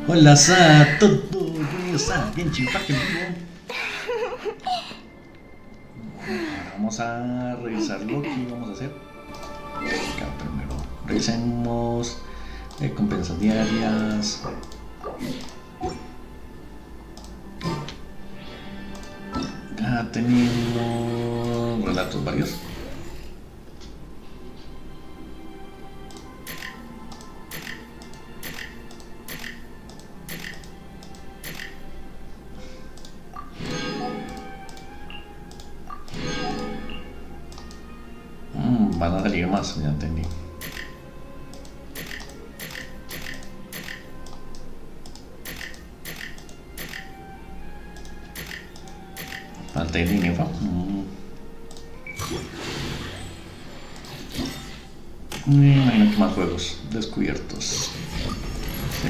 Hola a todos, bienvenidos a Genshin Impact en vivo. Ahora vamos a revisar lo que vamos a hacer. Acá primero revisemos recompensas diarias. Acá tenemos relatos varios. Van a salir más, ya entendí. Falta el Ineffa. Me imagino que más juegos descubiertos. Sí.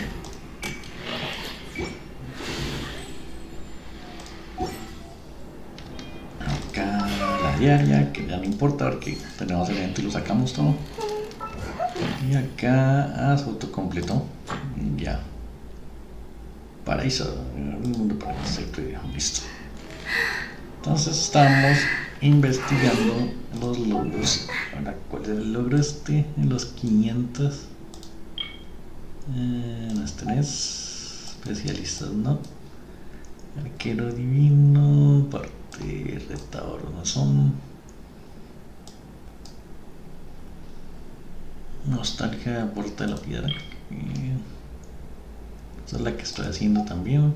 Acá la diaria, que ya no importa porque tenemos el evento y lo sacamos todo. Y acá se autocompletó. Ya. Paraíso. Listo. Entonces estamos investigando los logros. Ahora, ¿cuál es el logro este? Los 500. Los tenés. Especialistas, ¿no? Arquero divino. Parte retador, no son. Nostalgia de Puerta de la Piedra. Esa es la que estoy haciendo también.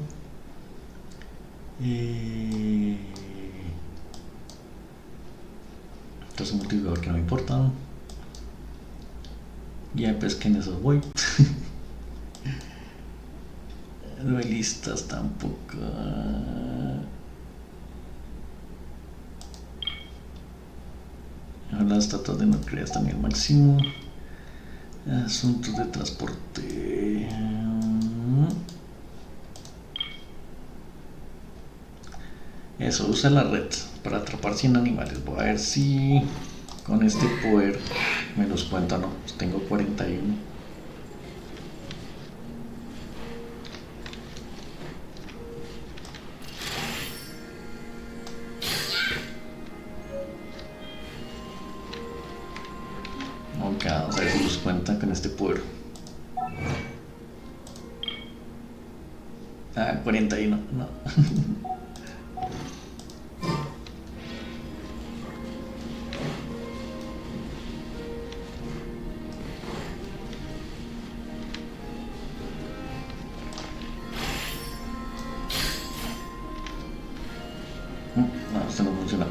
Entonces un multiplicador que no me importa. Ya pues que en eso voy. No hay listas tampoco. Las estatuas de no creas también máximo. Asuntos de transporte. Eso, usa la red para atrapar 100 animales. Voy a ver si con este poder me los cuenta, no. Tengo 41. Ok, vamos a ver si los cuenta con este poder. 41, no. No, esto no funciona.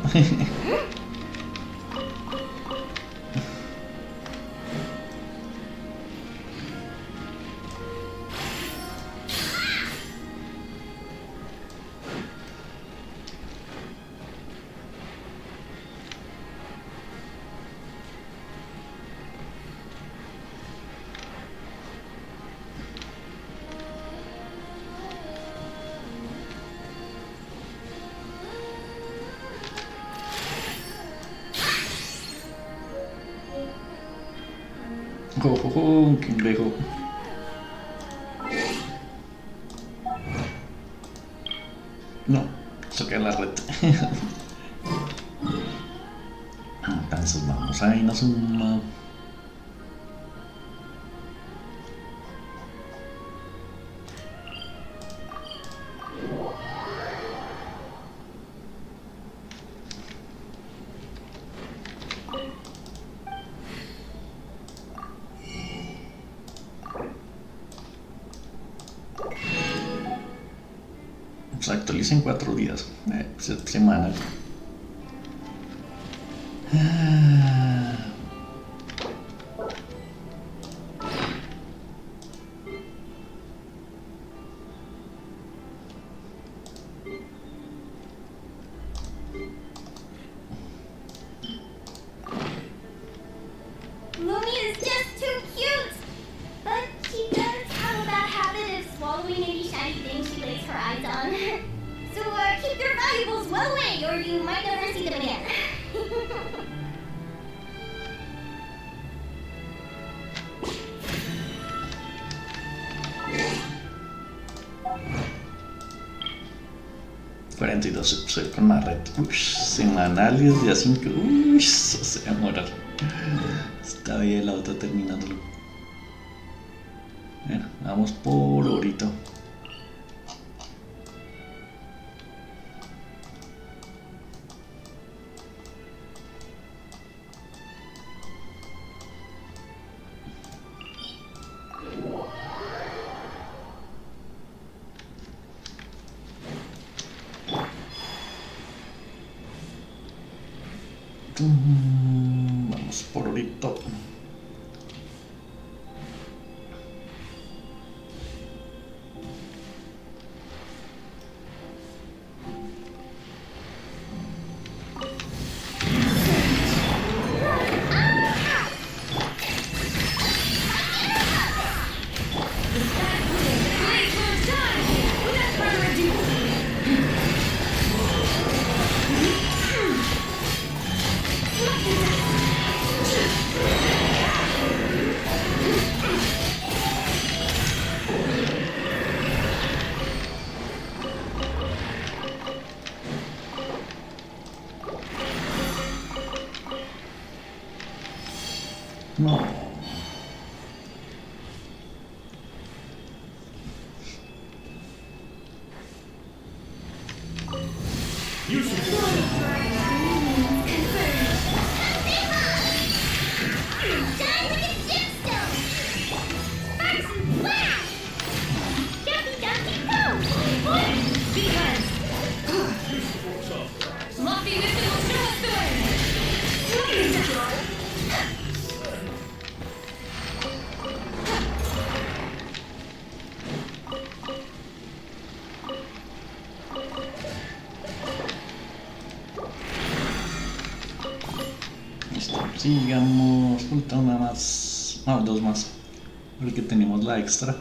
Un cangrejo. No, toca la red. Entonces vamos a irnos una. Se actualiza en 4 días, semana. 42 episodios con la red. Semanales de a 5. Eso se va a morar. Está bien la otra terminándolo. Bueno, vamos por ahorita. Vamos por ahorita. No. Sigamos, falta una más, no, dos más, porque tenemos la extra.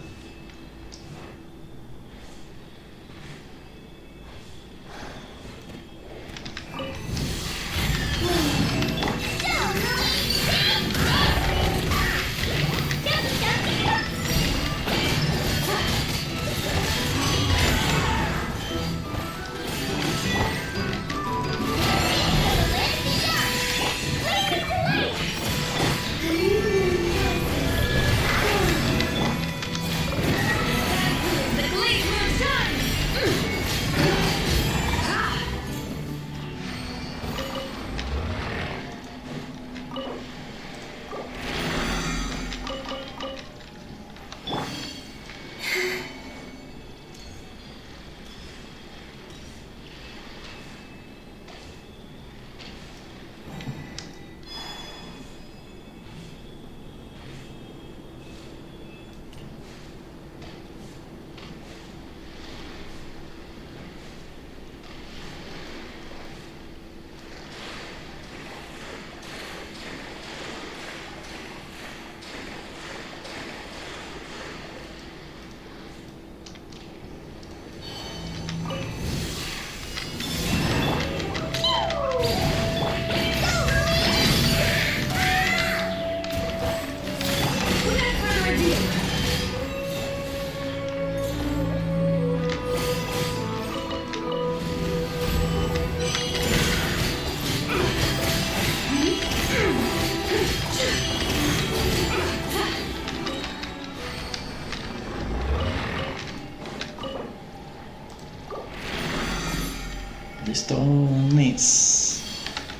Listones.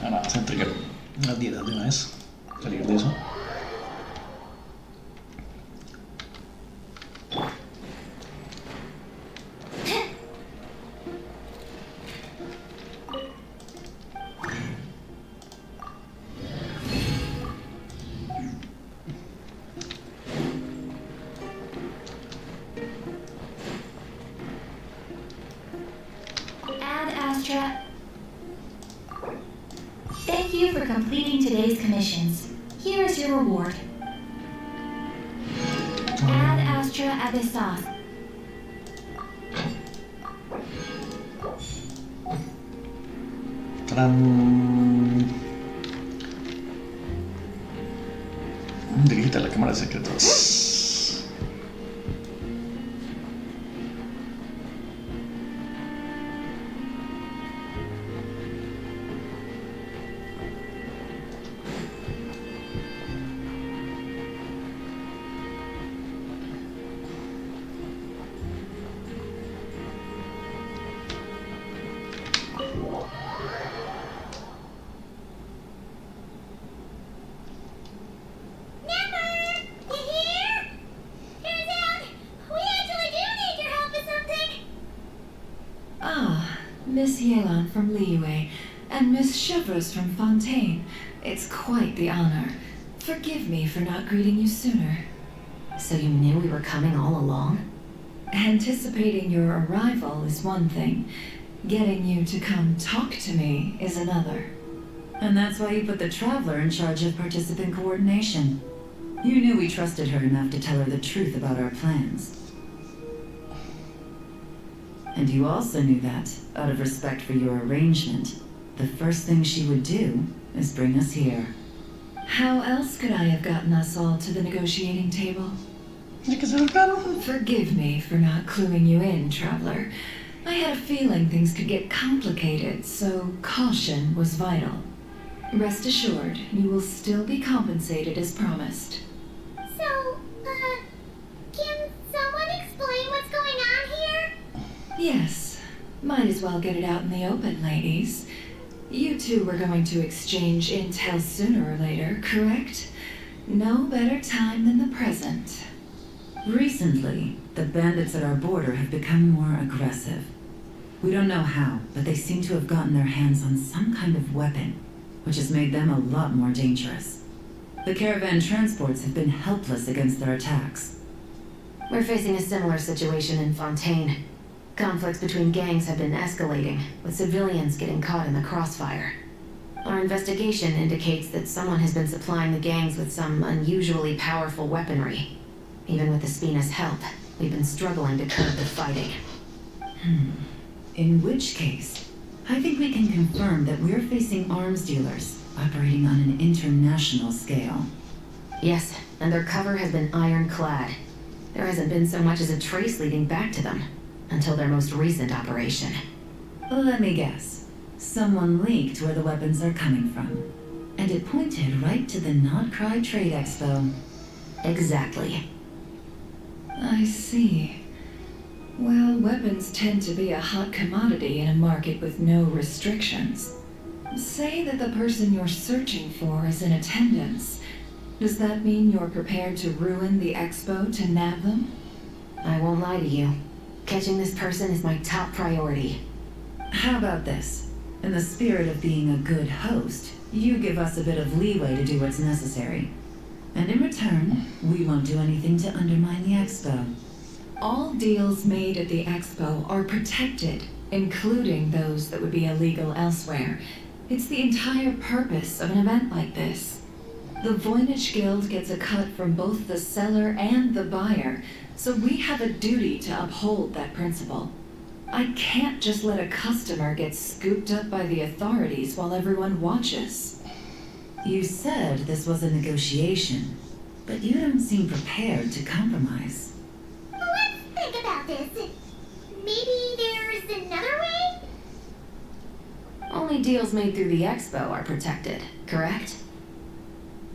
Ahora vamos a entregar las dietas de una vez. Salir de eso. Thank you for completing today's commissions. Here is your reward. Ad Astra Abyssos. Dirigite a la cámara de secretos. y Yelan from Liyue, and Miss Chevreuse from Fontaine. It's quite the honor. Forgive me for not greeting you sooner. So you knew we were coming all along? Anticipating your arrival is one thing. Getting you to come talk to me is another. And that's why you put the Traveler in charge of participant coordination. You knew we trusted her enough to tell her the truth about our plans. And you also knew that, out of respect for your arrangement, the first thing she would do is bring us here. How else could I have gotten us all to the negotiating table? Forgive me for not cluing you in, Traveler. I had a feeling things could get complicated, so caution was vital. Rest assured, you will still be compensated as promised. So, can someone explain what's going on here? Yes, might as well get it out in the open, ladies. You two were going to exchange intel sooner or later, correct? No better time than the present. Recently, the bandits at our border have become more aggressive. We don't know how, but they seem to have gotten their hands on some kind of weapon, which has made them a lot more dangerous. The caravan transports have been helpless against their attacks. We're facing a similar situation in Fontaine. Conflicts between gangs have been escalating, with civilians getting caught in the crossfire. Our investigation indicates that someone has been supplying the gangs with some unusually powerful weaponry. Even with the Spina's help, we've been struggling to curb the fighting. In which case, I think we can confirm that we're facing arms dealers operating on an international scale. Yes, and their cover has been ironclad. There hasn't been so much as a trace leading back to them, until their most recent operation. Let me guess. Someone leaked where the weapons are coming from. And it pointed right to the Not Cry Trade Expo. Exactly. I see. Well, weapons tend to be a hot commodity in a market with no restrictions. Say that the person you're searching for is in attendance. Does that mean you're prepared to ruin the expo to nab them? I won't lie to you. Catching this person is my top priority. How about this? In the spirit of being a good host, you give us a bit of leeway to do what's necessary. And in return, we won't do anything to undermine the expo. All deals made at the expo are protected, including those that would be illegal elsewhere. It's the entire purpose of an event like this. The Voynich Guild gets a cut from both the seller and the buyer, so we have a duty to uphold that principle. I can't just let a customer get scooped up by the authorities while everyone watches. You said this was a negotiation, but you don't seem prepared to compromise. Let's think about this. Maybe there's another way? Only deals made through the expo are protected, correct?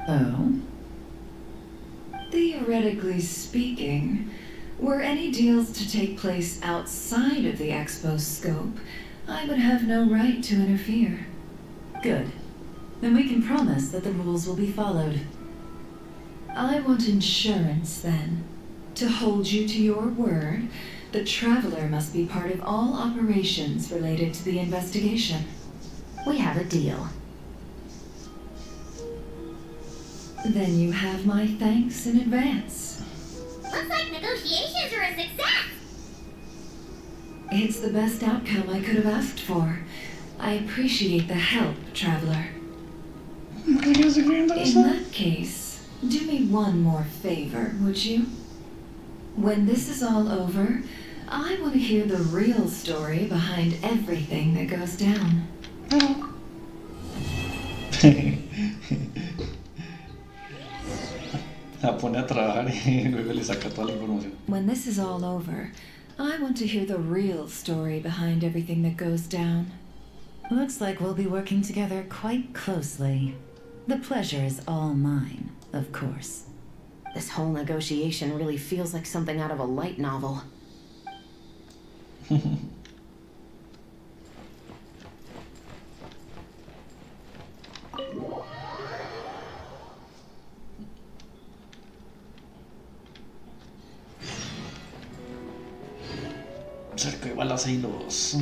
Oh? Theoretically speaking, were any deals to take place outside of the expo's scope, I would have no right to interfere. Good. Then we can promise that the rules will be followed. I want insurance, then. To hold you to your word, the Traveler must be part of all operations related to the investigation. We have a deal. Then you have my thanks in advance. Looks like negotiations are a success. It's the best outcome I could have asked for. I appreciate the help, Traveler. In that case, do me one more favor, would you? When this is all over, I want to hear the real story behind everything that goes down. La pone a trabajar y luego le saca toda la información. When this is all over, I want to hear the real story behind everything that goes down. Looks like we'll be working together quite closely. The pleasure is all mine, of course. This whole negotiation really feels like something out of a light novel. Cerca de balas y los...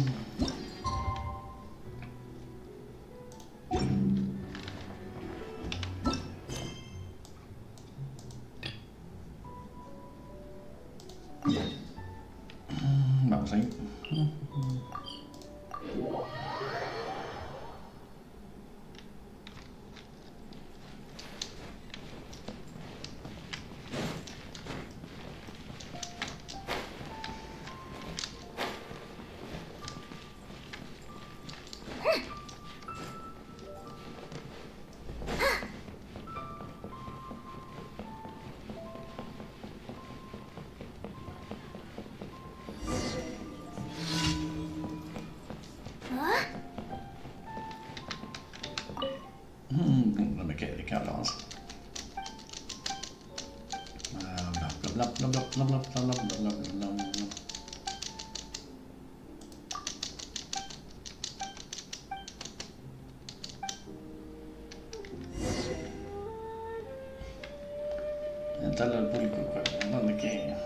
No me quedé, ¿de qué hablamos? Bla, bla, bla, bla, bla, bla, bla, bla, bla, bla, bla. Entrarle al público del juego, ¿dónde qué?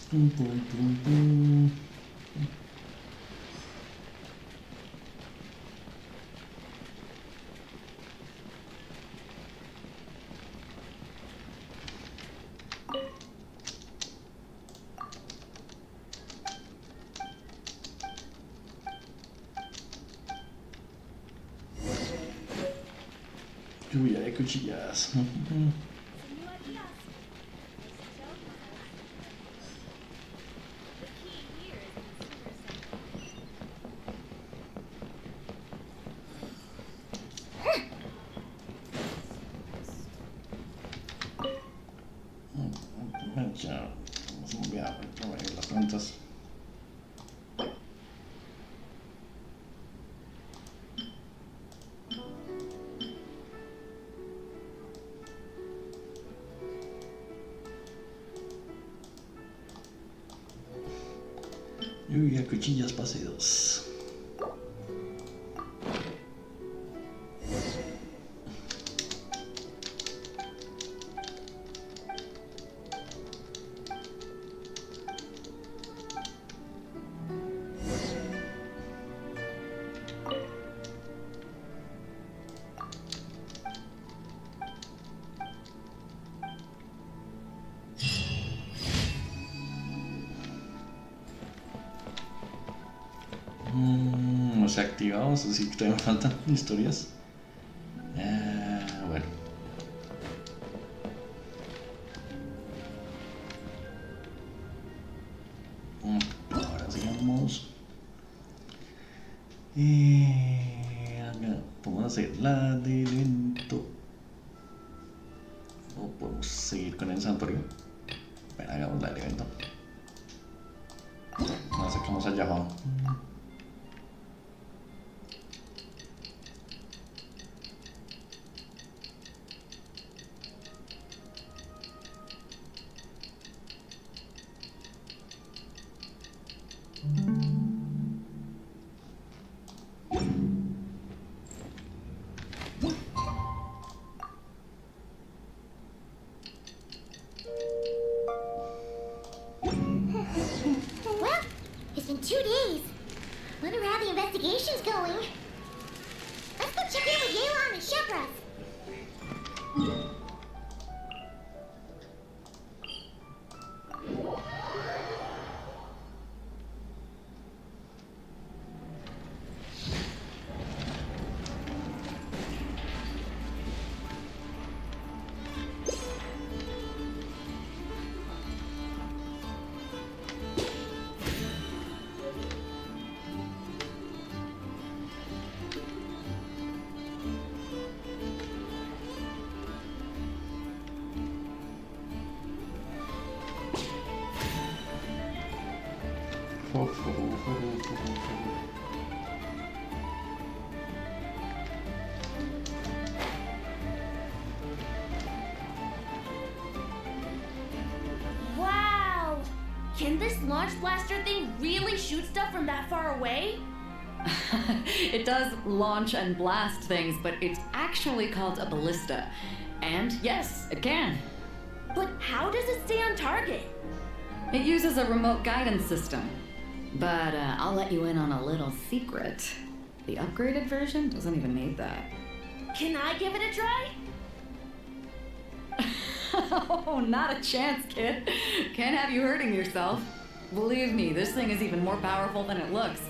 Pum, pum, pum, pum. Lluvia de cuchillas. Ya, vamos a enviar las plantas. Lluvia, cuchillas, paseos. No se ha activado, eso sí, todavía me faltan historias. Bueno. Ahora sigamos. Podemos hacer la de Evento. O podemos seguir con el santuario. Bueno, hagamos la del Evento. Nos sacamos allá abajo. Well, it's been 2 days. Wonder how the investigation's going. Let's go check in with Yelan and Chevreuse. Wow! Can this launch blaster thing really shoot stuff from that far away? It does launch and blast things, but it's actually called a ballista. And yes, it can. But how does it stay on target? It uses a remote guidance system. But I'll let you in on a little secret. The upgraded version doesn't even need that. Can I give it a try? Oh, not a chance, kid. Can't have you hurting yourself. Believe me, this thing is even more powerful than it looks.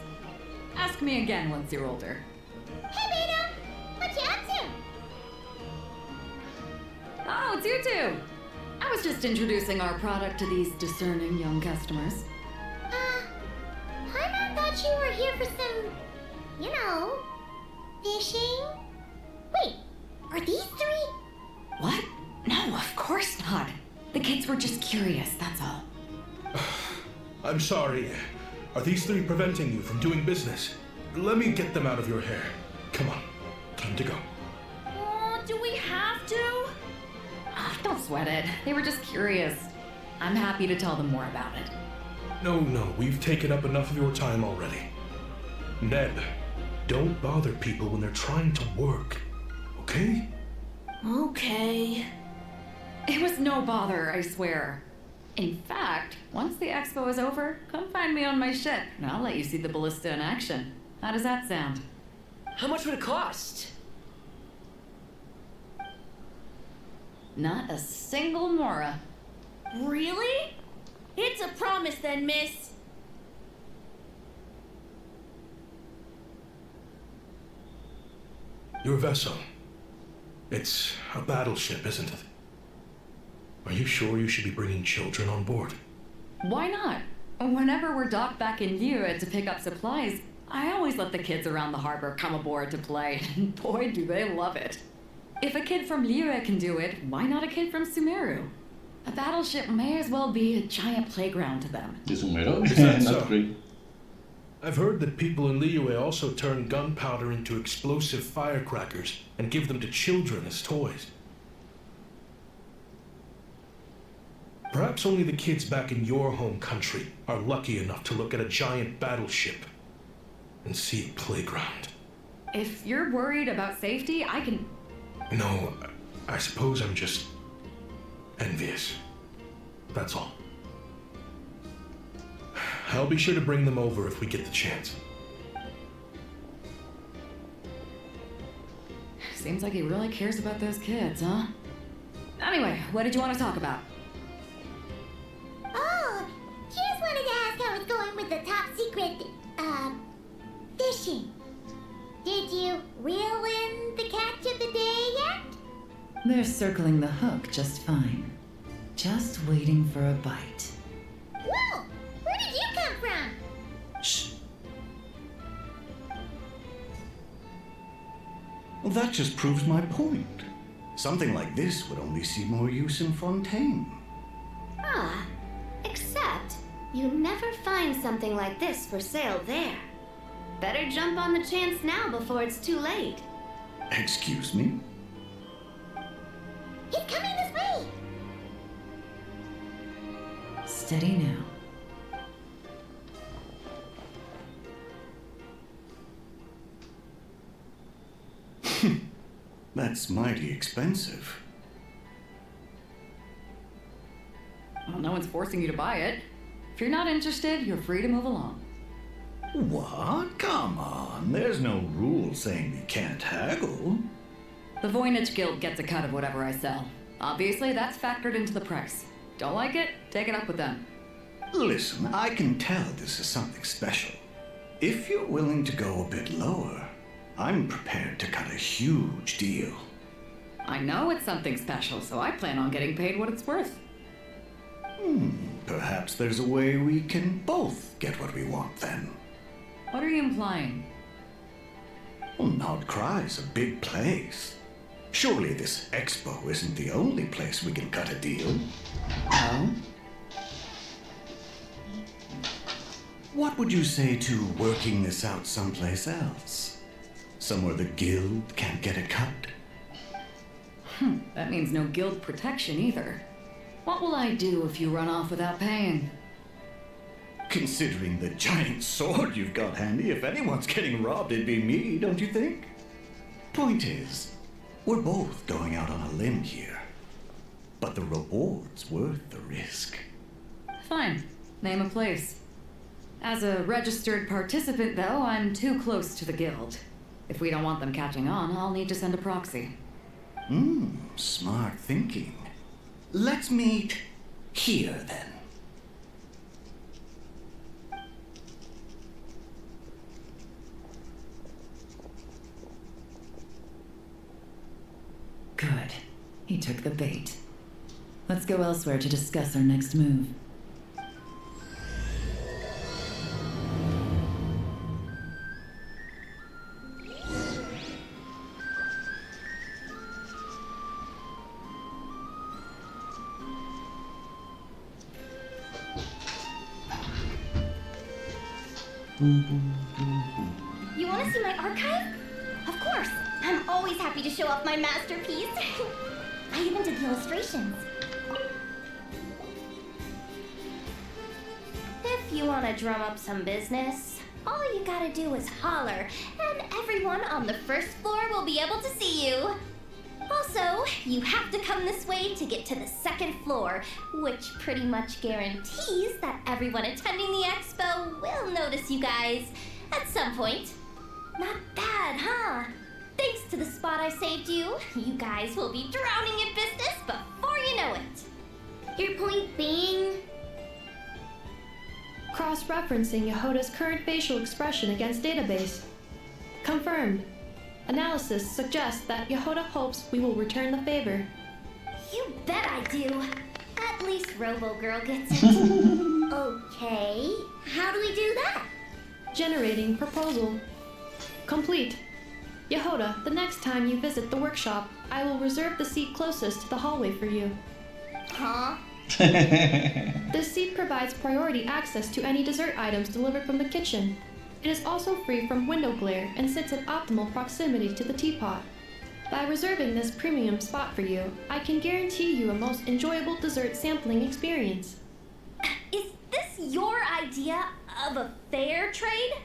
Ask me again once you're older. Hey, Beta! What you up to? Oh, it's you two! I was just introducing our product to these discerning young customers. Paimon thought you were here for some, fishing? Wait, are these three? What? No, of course not. The kids were just curious, that's all. I'm sorry. Are these three preventing you from doing business? Let me get them out of your hair. Come on, time to go. Oh, do we have to? Ah, don't sweat it. They were just curious. I'm happy to tell them more about it. No, we've taken up enough of your time already. Ned, don't bother people when they're trying to work, okay? Okay. It was no bother, I swear. In fact, once the expo is over, come find me on my ship, and I'll let you see the ballista in action. How does that sound? How much would it cost? Not a single mora. Really? It's a promise then, miss. Your vessel. It's a battleship, isn't it? Are you sure you should be bringing children on board? Why not? Whenever we're docked back in Liyue to pick up supplies, I always let the kids around the harbor come aboard to play. Boy, do they love it. If a kid from Liyue can do it, why not a kid from Sumeru? A battleship may as well be a giant playground to them. De Sumero? Is that That's so? great. I've heard that people in Liyue also turn gunpowder into explosive firecrackers and give them to children as toys. Perhaps only the kids back in your home country are lucky enough to look at a giant battleship and see a playground. If you're worried about safety, I can... No, I suppose I'm just envious. That's all. I'll be sure to bring them over if we get the chance. Seems like he really cares about those kids, huh? Anyway, what did you want to talk about? Oh, just wanted to ask how it's going with the top secret, fishing. Did you reel in the catch of the day yet? They're circling the hook just fine. Just waiting for a bite. Whoa! Where did you come from? Shh. Well, that just proves my point. Something like this would only see more use in Fontaine. Except, you never find something like this for sale there. Better jump on the chance now before it's too late. Excuse me? He's coming this way! Steady now. That's mighty expensive. Well, no one's forcing you to buy it. If you're not interested, you're free to move along. What? Come on. There's no rule saying we can't haggle. The Voynich Guild gets a cut of whatever I sell. Obviously, that's factored into the price. Don't like it? Take it up with them. Listen, I can tell this is something special. If you're willing to go a bit lower, I'm prepared to cut a huge deal. I know it's something special, so I plan on getting paid what it's worth. Perhaps there's a way we can both get what we want then. What are you implying? Well, Nodcry's a big place. Surely this expo isn't the only place we can cut a deal. Oh? What would you say to working this out someplace else? Somewhere the guild can't get a cut? That means no guild protection either. What will I do if you run off without paying? Considering the giant sword you've got handy, if anyone's getting robbed, it'd be me, don't you think? Point is, we're both going out on a limb here. But the reward's worth the risk. Fine. Name a place. As a registered participant, though, I'm too close to the guild. If we don't want them catching on, I'll need to send a proxy. Smart thinking. Let's meet here, then. He took the bait. Let's go elsewhere to discuss our next move. You want to see my archive? Of course. I'm always happy to show off my masterpiece. I even did the illustrations. If you want to drum up some business, all you gotta do is holler, and everyone on the first floor will be able to see you. Also, you have to come this way to get to the second floor, which pretty much guarantees that everyone attending the expo will notice you guys at some point. Not bad, huh? Thanks to the spot I saved you, you guys will be drowning in business before you know it. Your point being? Cross-referencing Yehoda's current facial expression against database. Confirmed. Analysis suggests that Yehoda hopes we will return the favor. You bet I do. At least Robo-Girl gets it. Okay, how do we do that? Generating proposal. Complete. Yehoda, the next time you visit the workshop, I will reserve the seat closest to the hallway for you. Huh? This seat provides priority access to any dessert items delivered from the kitchen. It is also free from window glare and sits at optimal proximity to the teapot. By reserving this premium spot for you, I can guarantee you a most enjoyable dessert sampling experience. Is this your idea of a fair trade?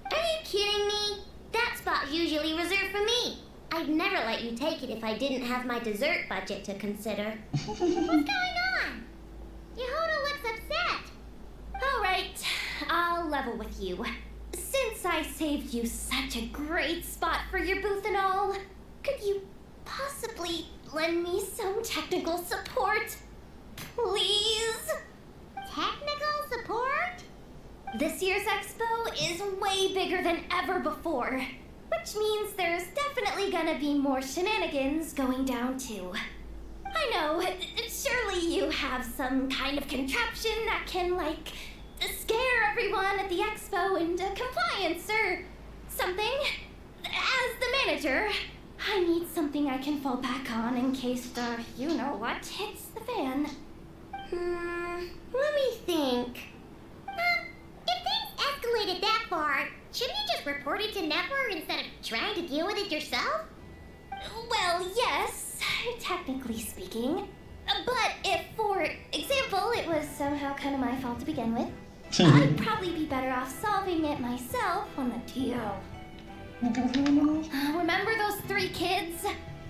Are you kidding me? That spot's usually reserved for me. I'd never let you take it if I didn't have my dessert budget to consider. What's going on? Yehoda looks upset. All right, I'll level with you. Since I saved you such a great spot for your booth and all, could you possibly lend me some technical support? Please? Technical support? This year's expo is way bigger than ever before, which means there's definitely gonna be more shenanigans going down too. I know, surely you have some kind of contraption that can, like, scare everyone at the expo into compliance or something. As the manager, I need something I can fall back on in case the you-know-what hits the fan. Let me think. If things escalated that far, shouldn't you just report it to Nefer instead of trying to deal with it yourself? Well, yes, technically speaking. But if, for example, it was somehow kind of my fault to begin with, I'd probably be better off solving it myself on the DL. Remember those 3 kids?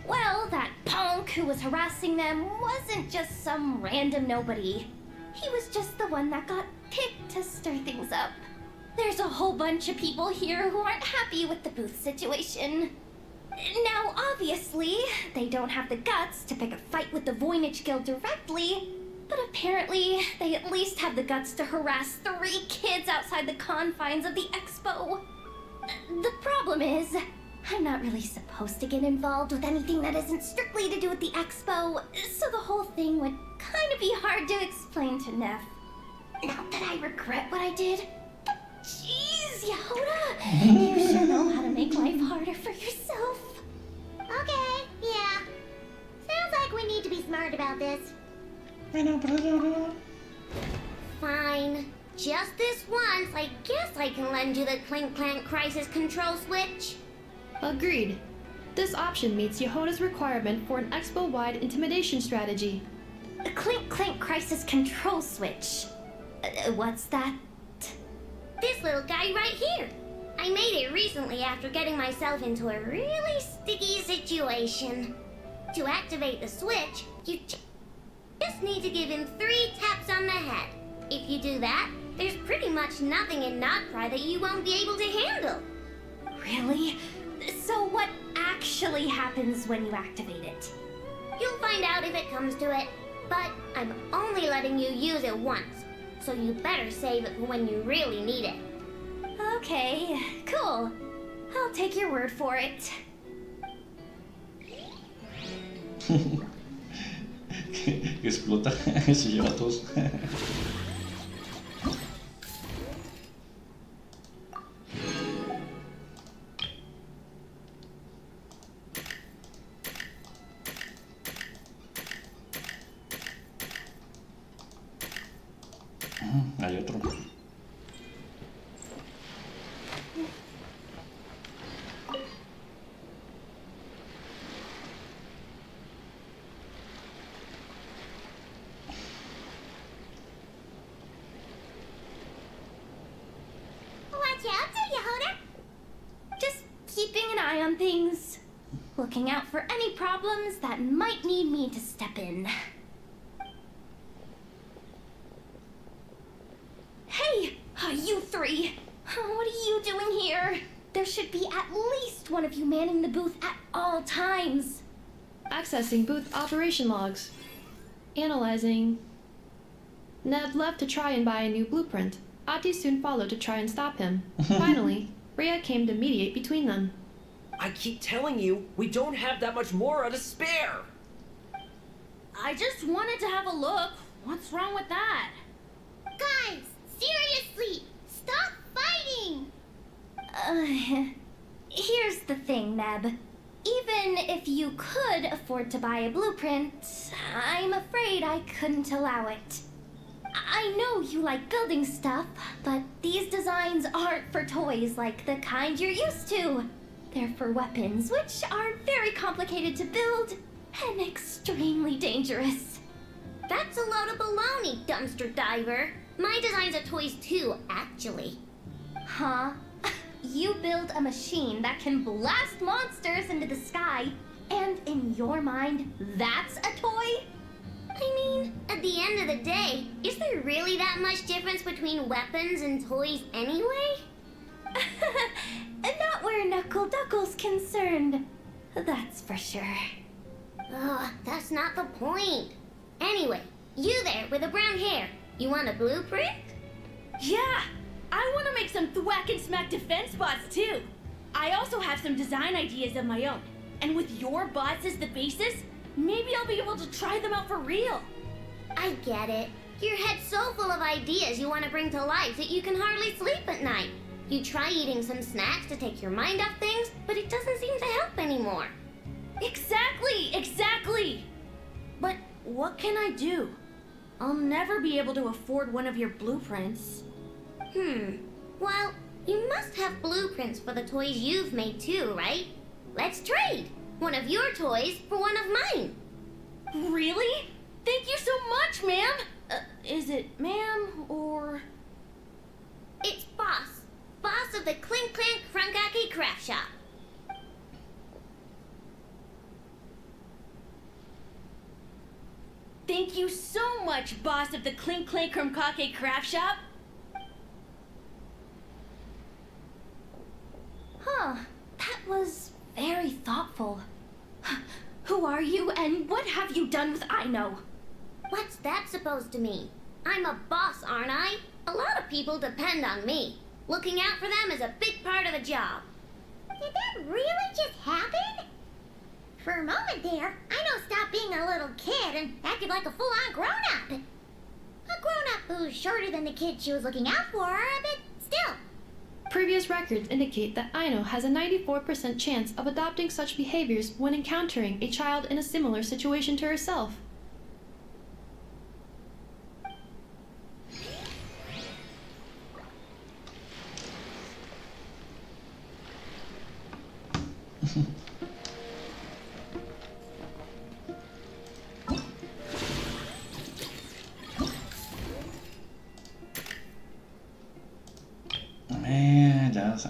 Well, that punk who was harassing them wasn't just some random nobody. He was just the one that got picked to stir things up. There's a whole bunch of people here who aren't happy with the booth situation. Now, obviously, they don't have the guts to pick a fight with the Voynich Guild directly, but apparently they at least have the guts to harass 3 kids outside the confines of the expo. The problem is, I'm not really supposed to get involved with anything that isn't strictly to do with the expo, so the whole thing would kind of be hard to explain to Neff. Not that I regret what I did. Jeez, Yehoda, you sure know how to make life harder for yourself. Okay, yeah. Sounds like we need to be smart about this. Fine. Just this once, I guess I can lend you the Clink Clank Crisis Control Switch. Agreed. This option meets Yehoda's requirement for an expo-wide intimidation strategy. A Clink Clank Crisis Control Switch. What's that? This little guy right here. I made it recently after getting myself into a really sticky situation. To activate the switch, you just need to give him 3 taps on the head. If you do that, there's pretty much nothing in Notcry that you won't be able to handle. Really? So what actually happens when you activate it? You'll find out if it comes to it, but I'm only letting you use it once, so you better save it for when you really need it. Okay, cool. I'll take your word for it. explota, se lleva a todos. Hay otro. Watch out, Yoda. Just keeping an eye on things. Looking out for any problems that might need me to step in. Hey, you three! What are you doing here? There should be at least one of you manning the booth at all times. Accessing booth operation logs. Analyzing. Ned left to try and buy a new blueprint. Ati soon followed to try and stop him. Finally, Rhea came to mediate between them. I keep telling you, we don't have that much Mora to spare. I just wanted to have a look. What's wrong with that? Guys, seriously, stop fighting! Here's the thing, Neb. Even if you could afford to buy a blueprint, I'm afraid I couldn't allow it. I know you like building stuff, but these designs aren't for toys like the kind you're used to. They're for weapons, which are very complicated to build and extremely dangerous. That's a load of baloney, dumpster diver. My designs are toys too, actually. Huh? You build a machine that can blast monsters into the sky, and in your mind, that's a toy? I mean, at the end of the day, is there really that much difference between weapons and toys anyway? Not where Knuckle Duckle's concerned. That's for sure. Ugh, that's not the point. Anyway, you there with the brown hair, you want a blueprint? Yeah! I want to make some thwack and smack defense bots too! I also have some design ideas of my own. And with your bots as the basis, maybe I'll be able to try them out for real. I get it. Your head's so full of ideas you want to bring to life that you can hardly sleep at night. You try eating some snacks to take your mind off things, but it doesn't seem to help anymore. Exactly! But what can I do? I'll never be able to afford one of your blueprints. Well, you must have blueprints for the toys you've made too, right? Let's trade! One of your toys for one of mine. Really? Thank you so much, ma'am! Is it ma'am or... It's Boss. Boss of the Clink Clank Frunkake Craft Shop. Thank you so much, boss of the Clink Clank Frunkake Craft Shop. Huh, that was very thoughtful. Who are you, and what have you done with Aino? What's that supposed to mean? I'm a boss, aren't I? A lot of people depend on me. Looking out for them is a big part of the job. Did that really just happen? For a moment there, Aino stopped being a little kid and acted like a full-on grown-up. A grown-up who's shorter than the kid she was looking out for, but still. Previous records indicate that Aino has a 94% chance of adopting such behaviors when encountering a child in a similar situation to herself.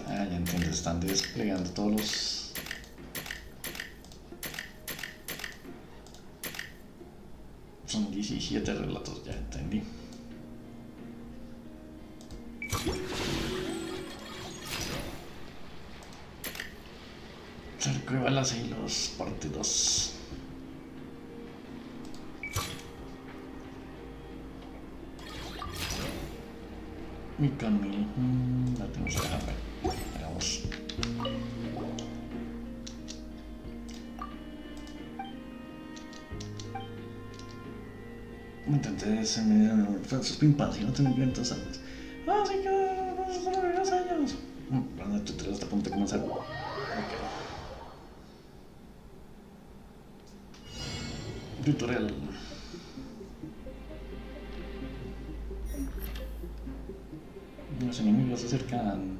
Ya entiendo, están desplegando todos los... Son 17 relatos, ya entendí. Cerco de balas y los partidos. Y con mi... la tenemos que dejar. Hagamos. Entonces, sus pimpas, y no tengo vientos antes. Ah, sí, que solo de 2 años. Bueno, el tutorial está a punto de comenzar. Ok. Tutorial. Los enemigos se acercan.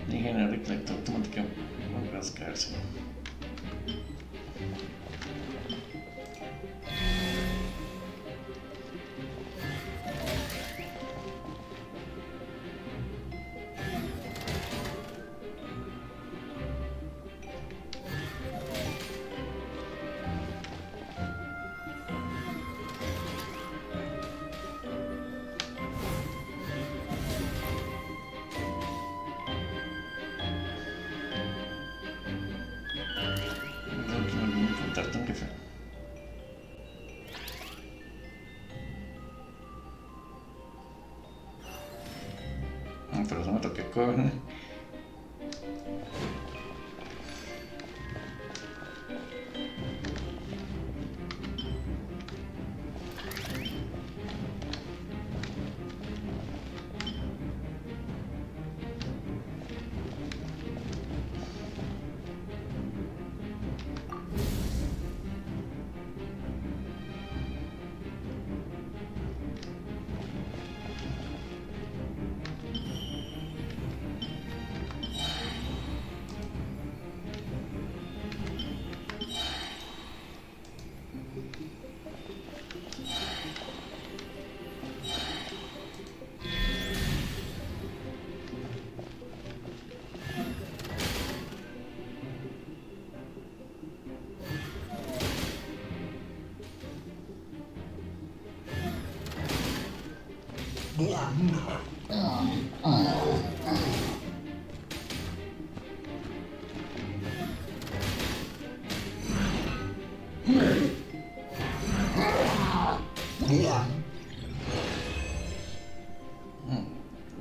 Y genera recolector automática para rascarse. Enfrentarte a un jefe. Pero eso me toqué con...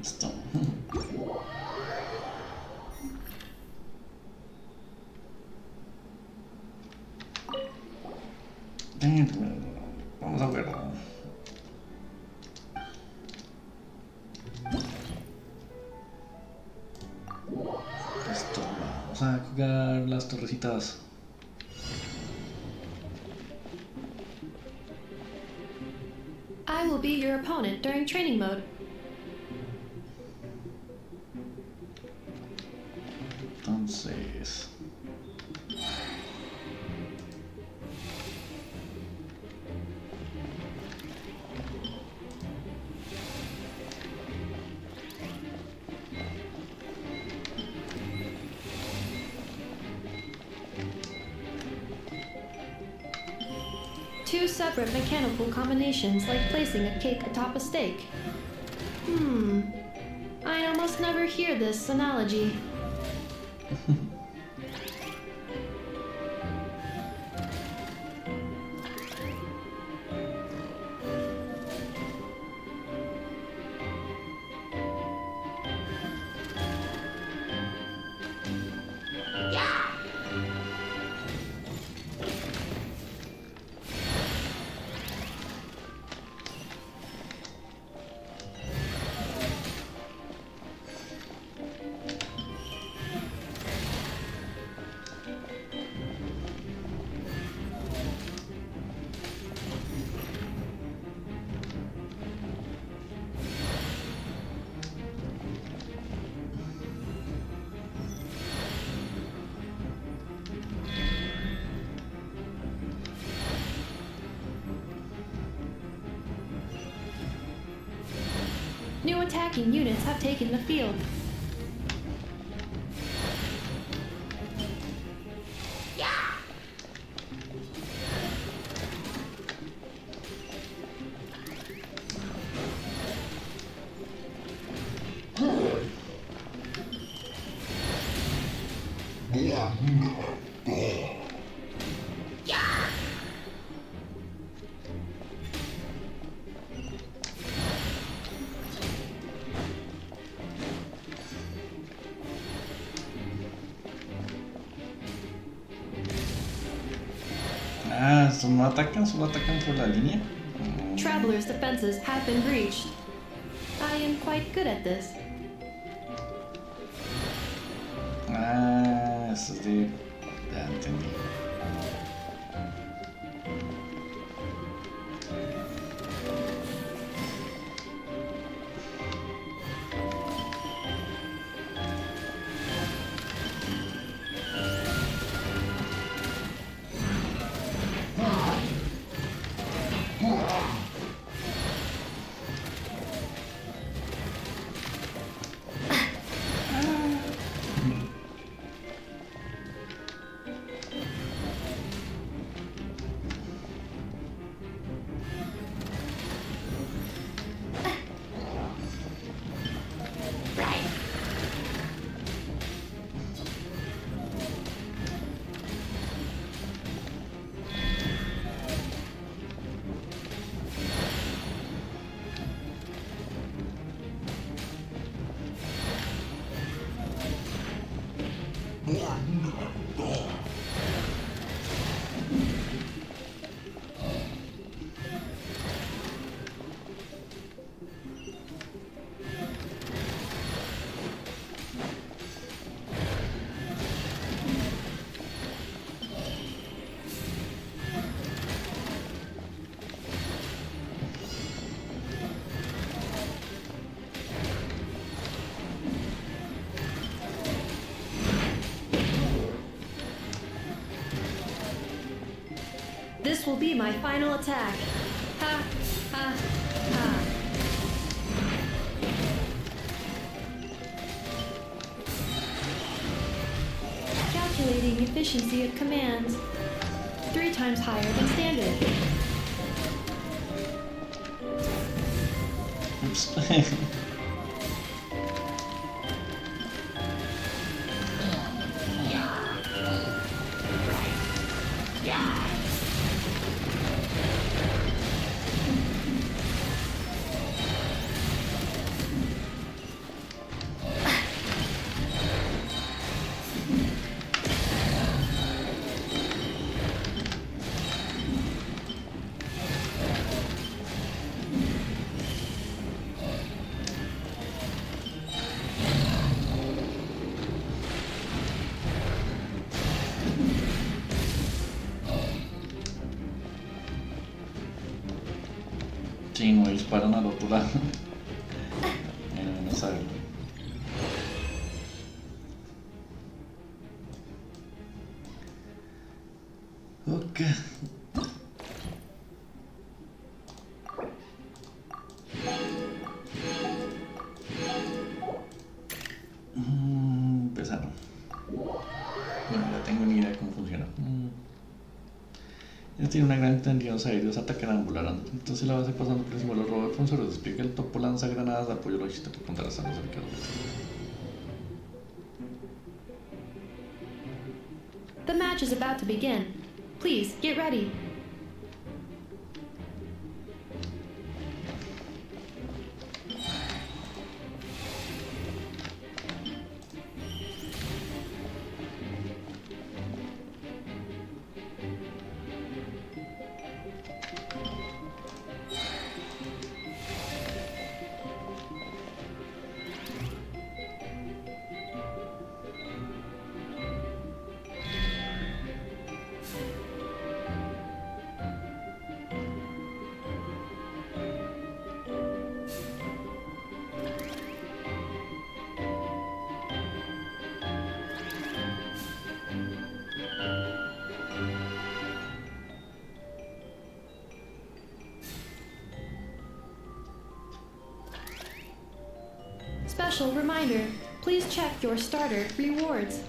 Listo. Vamos a verlo. Listo, vamos a jugar las torrecitas. I will be your opponent during training mode. Entonces... Two separate mechanical combinations like placing a cake atop a steak. I almost never hear this analogy. New attacking units have taken the field. estos no atacan, solo atacan por la línea. Travelers' defenses have been breached. I am quite good at this. Ah, eso es de... Ya entendí. This will be my final attack. Ha, ha, ha. Calculating efficiency of commands. 3 times higher than standard. Oops. Sí, no disparan al otro lado. Bueno, no saben. Ok. Empezaron. Bueno, ya tengo ni idea de cómo funciona. Ellos tienen una gran cantidad de aéreos, atacan, hablaron. Entonces la base pasando por encima de los robots, se los despliega el topo, lanza granadas, apoyo logístico contra las armas cercanas. The match is about to begin. Please, get ready. Special reminder, please check your starter rewards.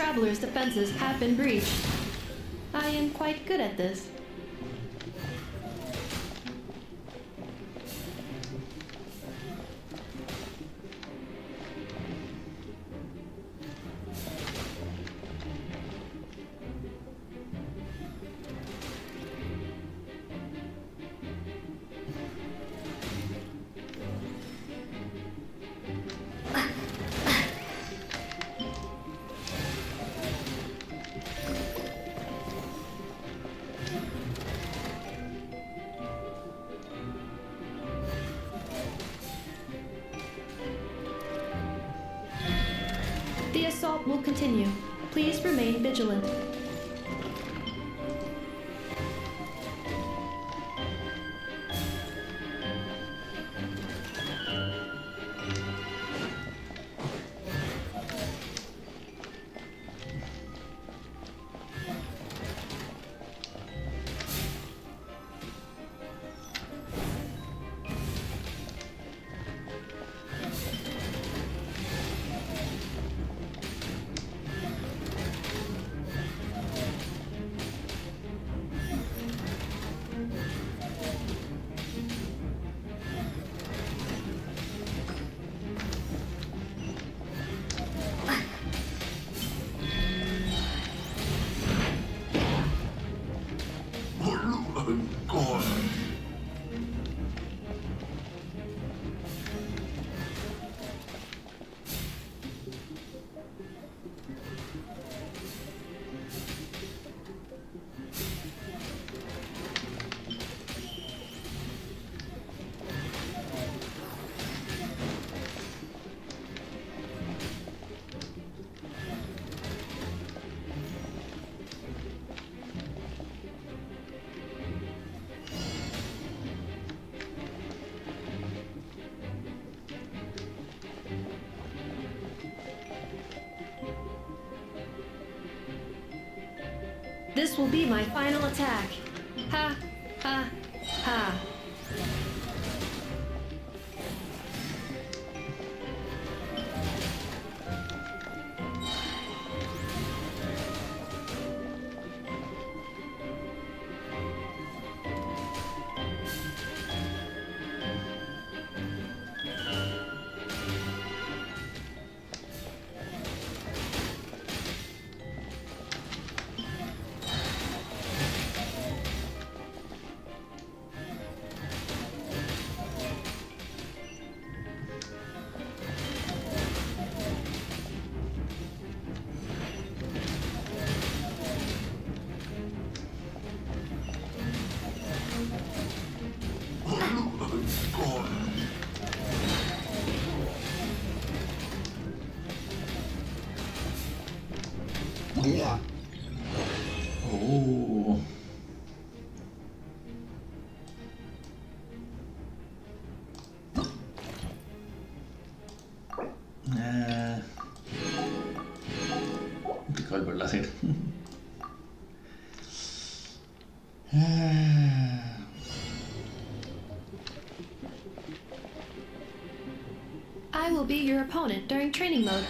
traveler's defenses have been breached. I am quite good at this. The assault will continue. Please remain vigilant. This will be my final attack. Ha, ha, ha. Oh. Complicado volverlo a hacer. I will be your opponent during training mode.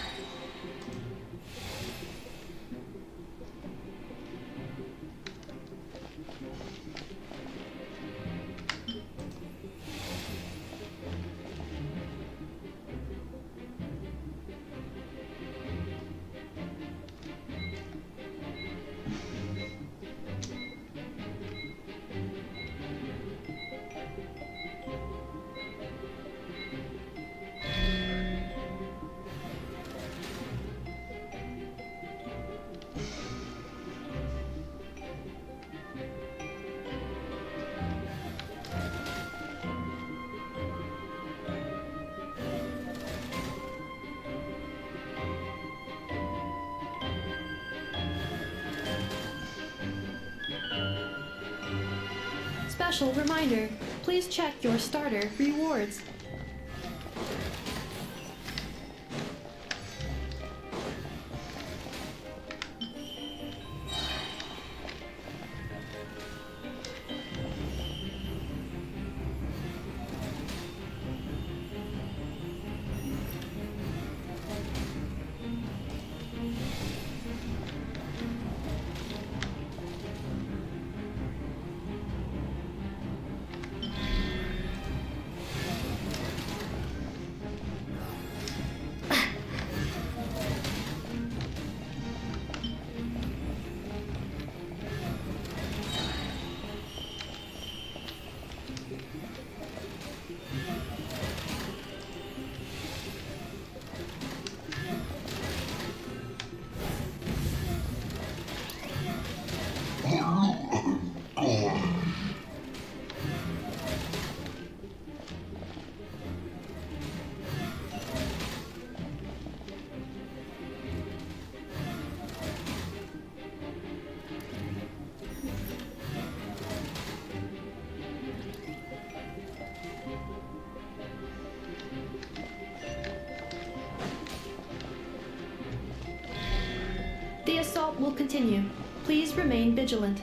Special reminder, please check your starter rewards. The assault will continue. Please remain vigilant.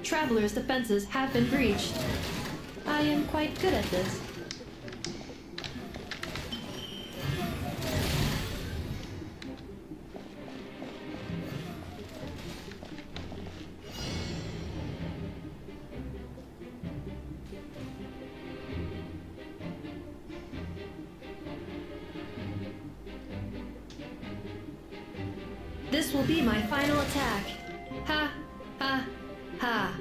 Travelers' defenses have been breached. I am quite good at this. This will be my final attack. Ha, ha, ha.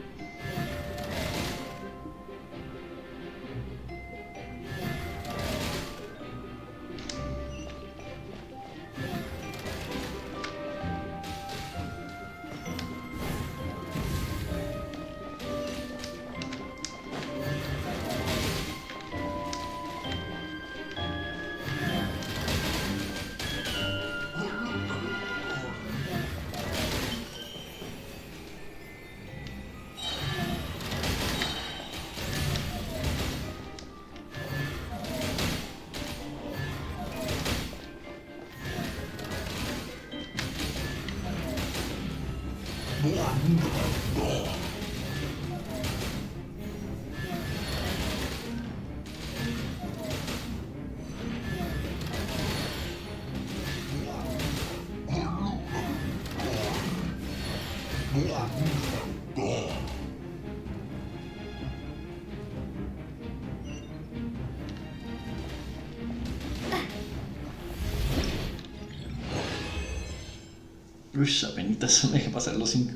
Uy, apenitas me deja pasar los 5.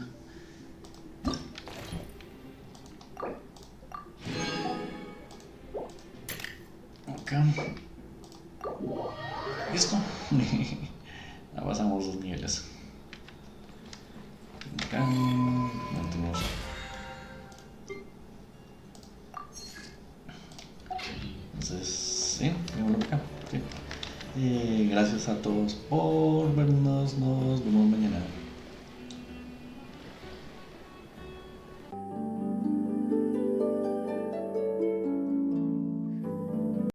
Acá. Listo. Avanzamos 2 niveles. Acá. Mantenemos. Entonces, sí, tenemos acá. Sí. Gracias a todos por vernos. Nos vemos mañana.